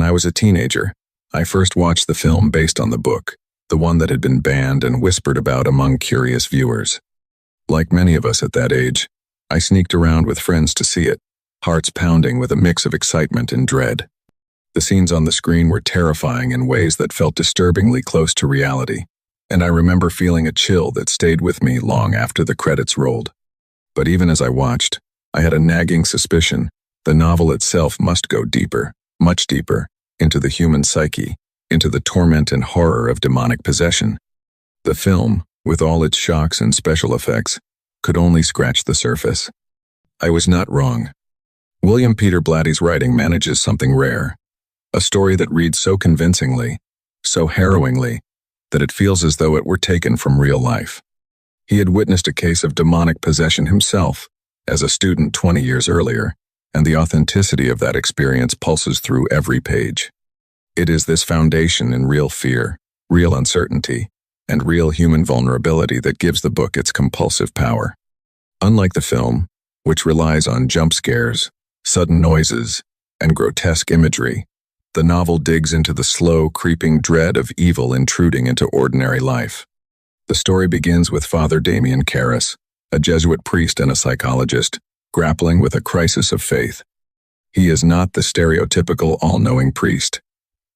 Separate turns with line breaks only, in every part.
I was a teenager, I first watched the film based on the book, the one that had been banned and whispered about among curious viewers. Like many of us at that age, I sneaked around with friends to see it, hearts pounding with a mix of excitement and dread. The scenes on the screen were terrifying in ways that felt disturbingly close to reality, and I remember feeling a chill that stayed with me long after the credits rolled. But even as I watched, I had a nagging suspicion the novel itself must go deeper, much deeper, into the human psyche, into the torment and horror of demonic possession. The film, with all its shocks and special effects, could only scratch the surface. I was not wrong. William Peter Blatty's writing manages something rare, a story that reads so convincingly, so harrowingly, that it feels as though it were taken from real life. He had witnessed a case of demonic possession himself, as a student 20 years earlier, and the authenticity of that experience pulses through every page. It is this foundation in real fear, real uncertainty, and real human vulnerability that gives the book its compulsive power. Unlike the film, which relies on jump scares, sudden noises, and grotesque imagery, the novel digs into the slow, creeping dread of evil intruding into ordinary life. The story begins with Father Damien Karras, a Jesuit priest and a psychologist, grappling with a crisis of faith. He is not the stereotypical all-knowing priest.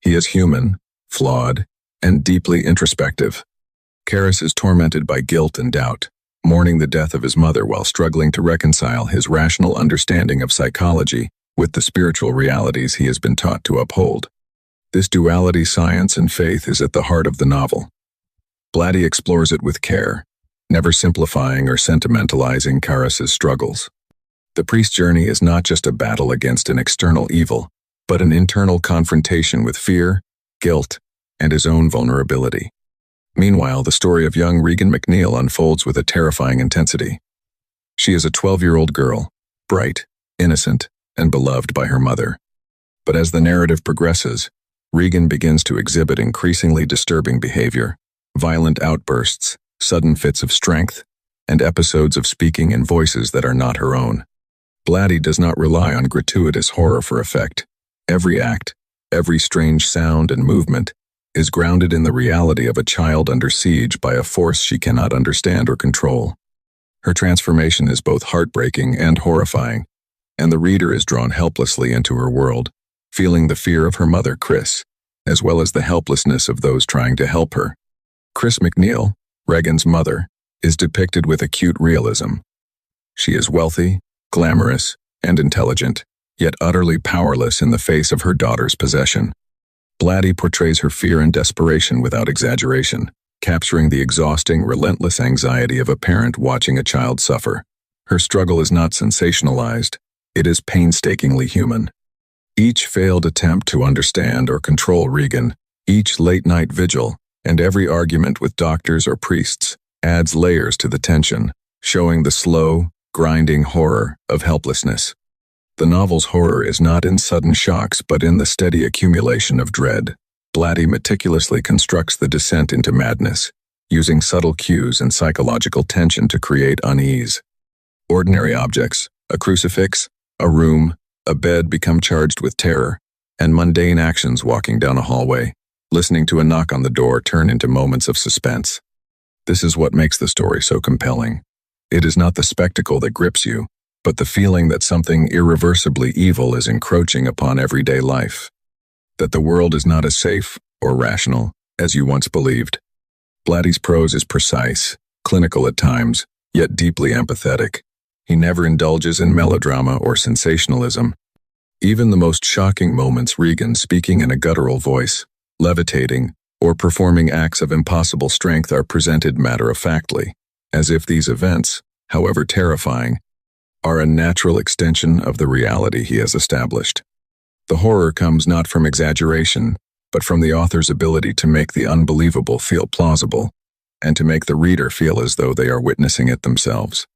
He is human, flawed, and deeply introspective. Karras is tormented by guilt and doubt, mourning the death of his mother while struggling to reconcile his rational understanding of psychology with the spiritual realities he has been taught to uphold. This duality, science and faith, is at the heart of the novel. Blatty explores it with care, never simplifying or sentimentalizing Karras's struggles. The priest's journey is not just a battle against an external evil, but an internal confrontation with fear, guilt, and his own vulnerability. Meanwhile, the story of young Regan McNeil unfolds with a terrifying intensity. She is a 12-year-old girl, bright, innocent, and beloved by her mother. But as the narrative progresses, Regan begins to exhibit increasingly disturbing behavior, violent outbursts, sudden fits of strength, and episodes of speaking in voices that are not her own. Blatty does not rely on gratuitous horror for effect. Every act, every strange sound and movement, is grounded in the reality of a child under siege by a force she cannot understand or control. Her transformation is both heartbreaking and horrifying, and the reader is drawn helplessly into her world, feeling the fear of her mother, Chris, as well as the helplessness of those trying to help her. Chris McNeil, Regan's mother, is depicted with acute realism. She is wealthy, glamorous, and intelligent, yet utterly powerless in the face of her daughter's possession. Blatty portrays her fear and desperation without exaggeration, capturing the exhausting, relentless anxiety of a parent watching a child suffer. Her struggle is not sensationalized, it is painstakingly human. Each failed attempt to understand or control Regan, each late-night vigil, and every argument with doctors or priests adds layers to the tension, showing the slow, grinding horror of helplessness. The novel's horror is not in sudden shocks but in the steady accumulation of dread. Blatty meticulously constructs the descent into madness, using subtle cues and psychological tension to create unease. Ordinary objects, a crucifix, a room, a bed become charged with terror, and mundane actions walking down a hallway, listening to a knock on the door turn into moments of suspense. This is what makes the story so compelling. It is not the spectacle that grips you, but the feeling that something irreversibly evil is encroaching upon everyday life. That the world is not as safe or rational as you once believed. Blatty's prose is precise, clinical at times, yet deeply empathetic. He never indulges in melodrama or sensationalism. Even the most shocking moments, Regan speaking in a guttural voice, levitating, or performing acts of impossible strength, are presented matter-of-factly, as if these events, however terrifying, are a natural extension of the reality he has established. The horror comes not from exaggeration, but from the author's ability to make the unbelievable feel plausible, and to make the reader feel as though they are witnessing it themselves.